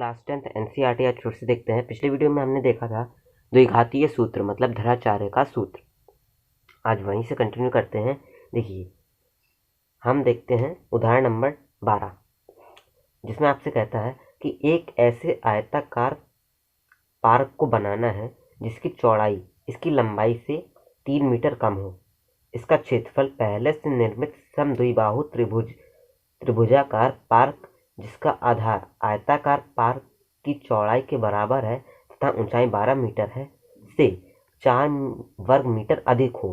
Class 10th NCERT आज फिर से देखते हैं। पिछले वीडियो में हमने देखा था द्विघातीय सूत्र मतलब धराचार्य का सूत्र। आज वहीं से कंटिन्यू करते हैं। देखिए, हम देखते हैं उदाहरण नंबर 12, जिसमें आपसे कहता है कि एक ऐसे आयताकार पार्क को बनाना है जिसकी चौड़ाई इसकी लंबाई से 3 मीटर कम हो। इसका क्षेत्रफल पहले से निर्मित समद्विबाहु त्रिभुजाकार पार्क जिसका आधार आयताकार पार्क की चौड़ाई के बराबर है तथा ऊंचाई 12 मीटर है से 4 वर्ग मीटर अधिक हो।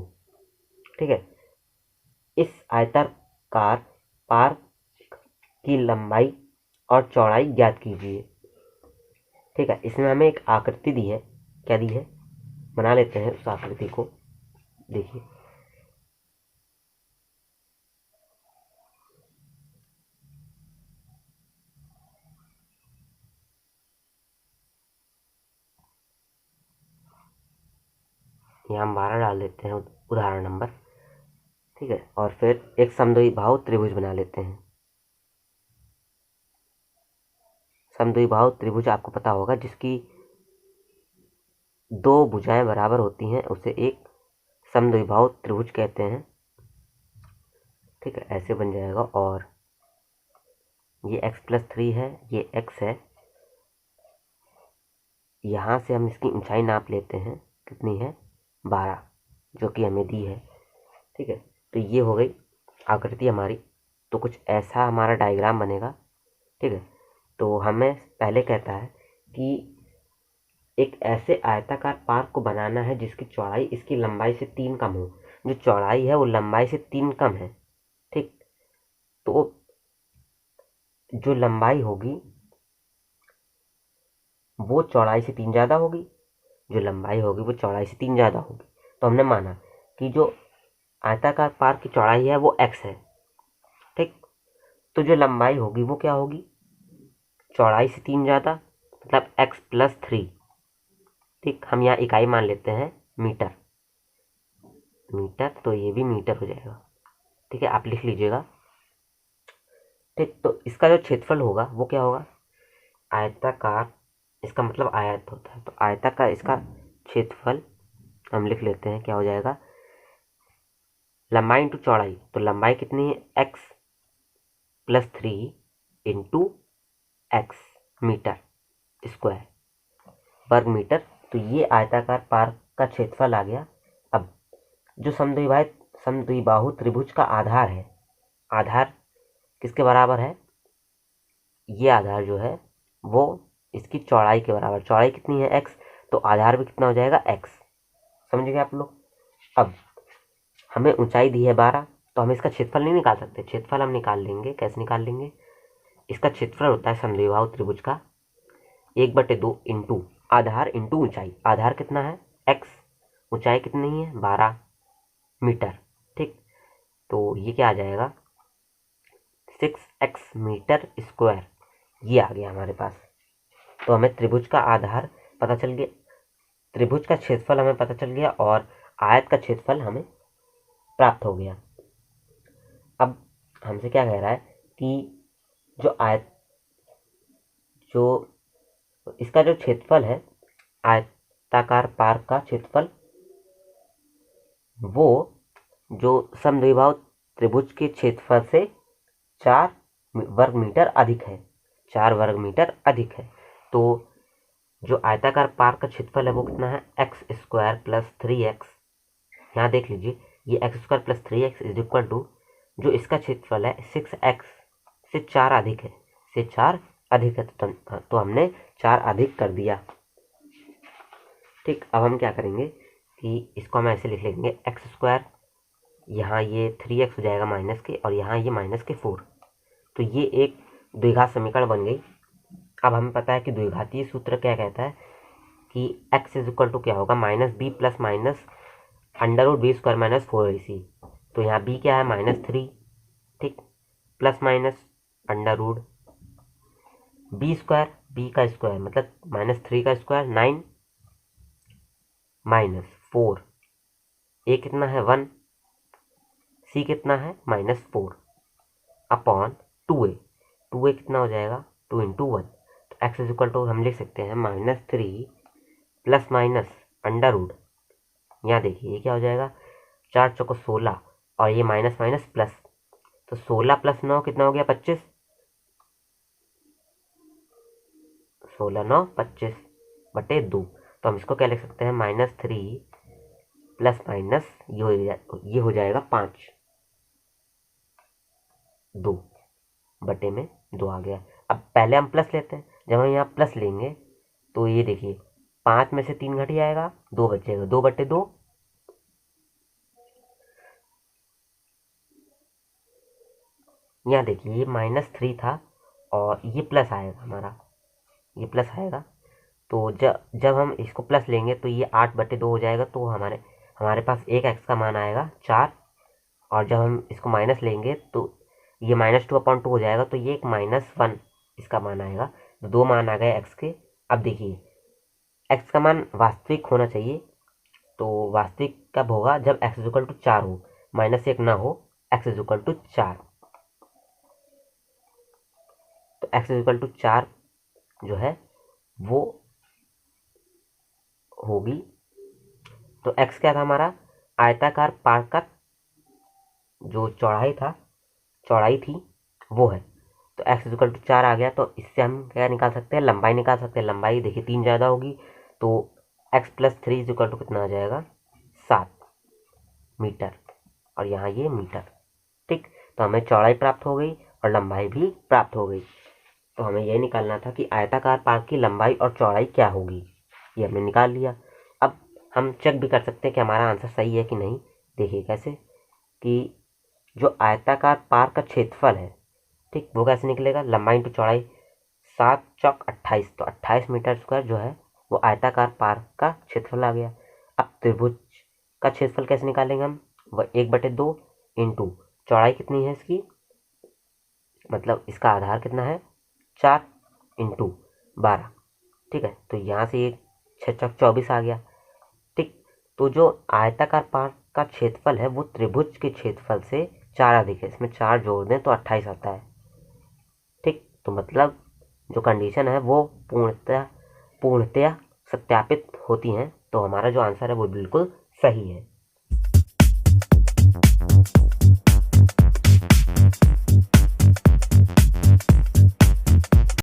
ठीक है, इस आयताकार पार्क की लंबाई और चौड़ाई ज्ञात कीजिए। ठीक है, इसमें हमें एक आकृति दी है। क्या दी है, बना लेते हैं उस आकृति को। देखिए, यहाँ हम 12 डाल देते हैं उदाहरण नंबर। ठीक है, और फिर एक समद्विबाहु त्रिभुज बना लेते हैं। समद्विबाहु त्रिभुज आपको पता होगा, जिसकी दो भुजाएं बराबर होती हैं उसे एक समद्विबाहु त्रिभुज कहते हैं। ठीक है, ऐसे बन जाएगा। और ये x+3 है, ये x है। यहाँ से हम इसकी ऊंचाई नाप लेते हैं, कितनी है, 12, जो कि हमें दी है। ठीक है, तो ये हो गई आकृति हमारी। तो कुछ ऐसा हमारा डायग्राम बनेगा। ठीक है, तो हमें पहले कहता है कि एक ऐसे आयताकार पार्क को बनाना है जिसकी चौड़ाई इसकी लंबाई से 3 कम हो। जो चौड़ाई है वो लंबाई से 3 कम है। ठीक, तो जो लंबाई होगी वो चौड़ाई से 3 ज़्यादा होगी। जो लंबाई होगी वो चौड़ाई से 3 ज़्यादा होगी। तो हमने माना कि जो आयताकार पार्क की चौड़ाई है वो x है। ठीक, तो जो लंबाई होगी वो क्या होगी, चौड़ाई से 3 ज़्यादा, मतलब x+3। ठीक, हम यहाँ इकाई मान लेते हैं मीटर। मीटर, तो ये भी मीटर हो जाएगा। ठीक है, आप लिख लीजिएगा। ठीक, तो इसका जो क्षेत्रफल होगा वो क्या होगा, आयताकार, इसका मतलब आयत होता है, तो आयताकार इसका क्षेत्रफल हम लिख लेते हैं। क्या हो जाएगा, लंबाई इंटू चौड़ाई। तो लंबाई कितनी है, x+3 into x metre square वर्ग मीटर। तो ये आयताकार पार्क का क्षेत्रफल आ गया। अब जो समद्विबाहु त्रिभुज का आधार है, आधार किसके बराबर है, ये आधार जो है वो इसकी चौड़ाई के बराबर। चौड़ाई कितनी है, x, तो आधार भी कितना हो जाएगा, x। समझ गए आप लोग। अब हमें ऊंचाई दी है 12, तो हम इसका क्षेत्रफल नहीं निकाल सकते। क्षेत्रफल हम निकाल लेंगे। कैसे निकाल लेंगे, इसका क्षेत्रफल होता है समद्विबाहु त्रिभुज का 1/2 इंटू आधार इंटू ऊंचाई। आधार कितना है, x, ऊंचाई कितनी है, 12 मीटर। ठीक, तो ये क्या आ जाएगा, 6x मीटर स्क्वायर। ये आ गया हमारे पास। तो हमें त्रिभुज का आधार पता चल गया, त्रिभुज का क्षेत्रफल हमें पता चल गया और आयत का क्षेत्रफल हमें प्राप्त हो गया। अब हमसे क्या कह रहा है कि जो इसका जो क्षेत्रफल है, आयताकार पार्क का क्षेत्रफल, वो जो समद्विबाहु त्रिभुज के क्षेत्रफल से 4 वर्ग मीटर अधिक है। 4 वर्ग मीटर अधिक है। तो जो आयताकार पार्क का क्षेत्रफल है वो कितना है, x² + 3x। यहाँ देख लीजिए, ये x² + 3x is equal to, जो इसका क्षेत्रफल है 6x से 4 अधिक है, से 4 अधिक है। तो हमने 4 अधिक कर दिया। ठीक, अब हम क्या करेंगे कि इसको हम ऐसे लिख लेंगे, x², यहाँ ये 3x हो जाएगा माइनस के, और यहाँ ये -4। तो ये एक द्विघात समीकरण बन गई। अब हमें पता है कि द्विघातीय सूत्र क्या कहता है कि x इज इक्वल टू क्या होगा, -b plus minus √b² - 4ac। तो यहाँ b क्या है, -3। ठीक, प्लस माइनस √ b² का स्क्वायर मतलब -3 का स्क्वायर 9 -4, a कितना है 1, c कितना है -4 अपॉन 2a। 2a कितना हो जाएगा, 2 × 1। तो एक्स इज इक्वल टू हम लिख सकते हैं -3 प्लस माइनस अंडर रूट। यहाँ देखिए ये क्या हो जाएगा, 4 चौको 16 और ये माइनस माइनस प्लस, तो 16 + 9 कितना हो गया 25, 16 9 25 बटे 2। तो हम इसको क्या लिख सकते हैं, -3 प्लस माइनस ये हो जाएगा 5, 2 बटे में 2 आ गया। अब पहले हम प्लस लेते हैं, जब हम यहाँ प्लस लेंगे तो ये देखिए 5 में से 3 घट जाएगा, 2 बचेगा, 2 बटे 2। यहाँ देखिए ये -3 था और ये प्लस आएगा, हमारा ये प्लस आएगा। तो जब हम इसको प्लस लेंगे तो ये 8 बटे 2 हो जाएगा। तो हमारे पास एक एक्स का मान आएगा 4, और जब हम इसको माइनस लेंगे तो ये -2/2 हो जाएगा। तो ये एक -1 इसका मान आएगा। तो 2 मान आ गए एक्स के। अब देखिए एक्स का मान वास्तविक होना चाहिए, तो वास्तविक कब होगा, जब एक्स इज इक्वल टू 4 हो, -1 ना हो, एक्स इज इक्वल टू 4। तो एक्स इज इक्वल टू 4 जो है वो होगी। तो एक्स क्या था हमारा, आयताकार पार्क का जो चौड़ाई थी वो है। तो एक्स इक्वल टू 4 आ गया। तो इससे हम क्या निकाल सकते हैं, लंबाई निकाल सकते हैं। लंबाई देखिए 3 ज़्यादा होगी, तो x + 3 इज इक्वल टू कितना आ जाएगा, 7 मीटर, और यहाँ ये मीटर। ठीक, तो हमें चौड़ाई प्राप्त हो गई और लंबाई भी प्राप्त हो गई। तो हमें ये निकालना था कि आयताकार पार्क की लंबाई और चौड़ाई क्या होगी, ये हमने निकाल लिया। अब हम चेक भी कर सकते हैं कि हमारा आंसर सही है कि नहीं। देखिए कैसे, कि जो आयताकार पार्क का क्षेत्रफल है, ठीक, वो कैसे निकलेगा, लंबाई इंटू चौड़ाई, 7 चौक 28, तो 28 मीटर स्क्वायर जो है वो आयताकार पार्क का क्षेत्रफल आ गया। अब त्रिभुज का क्षेत्रफल कैसे निकालेंगे हम, वह 1/2 इंटू चौड़ाई कितनी है इसकी, मतलब इसका आधार कितना है 4 इंटू 12। ठीक है, तो यहाँ से ये 6 चौक 24 आ गया। ठीक, तो जो आयताकार पार्क का क्षेत्रफल है वो त्रिभुज के क्षेत्रफल से 4 अधिक है। इसमें 4 जोड़ दें तो 28 आता है। ठीक, तो मतलब जो कंडीशन है वो पूर्णतया सत्यापित होती हैं। तो हमारा जो आंसर है वो बिल्कुल सही है।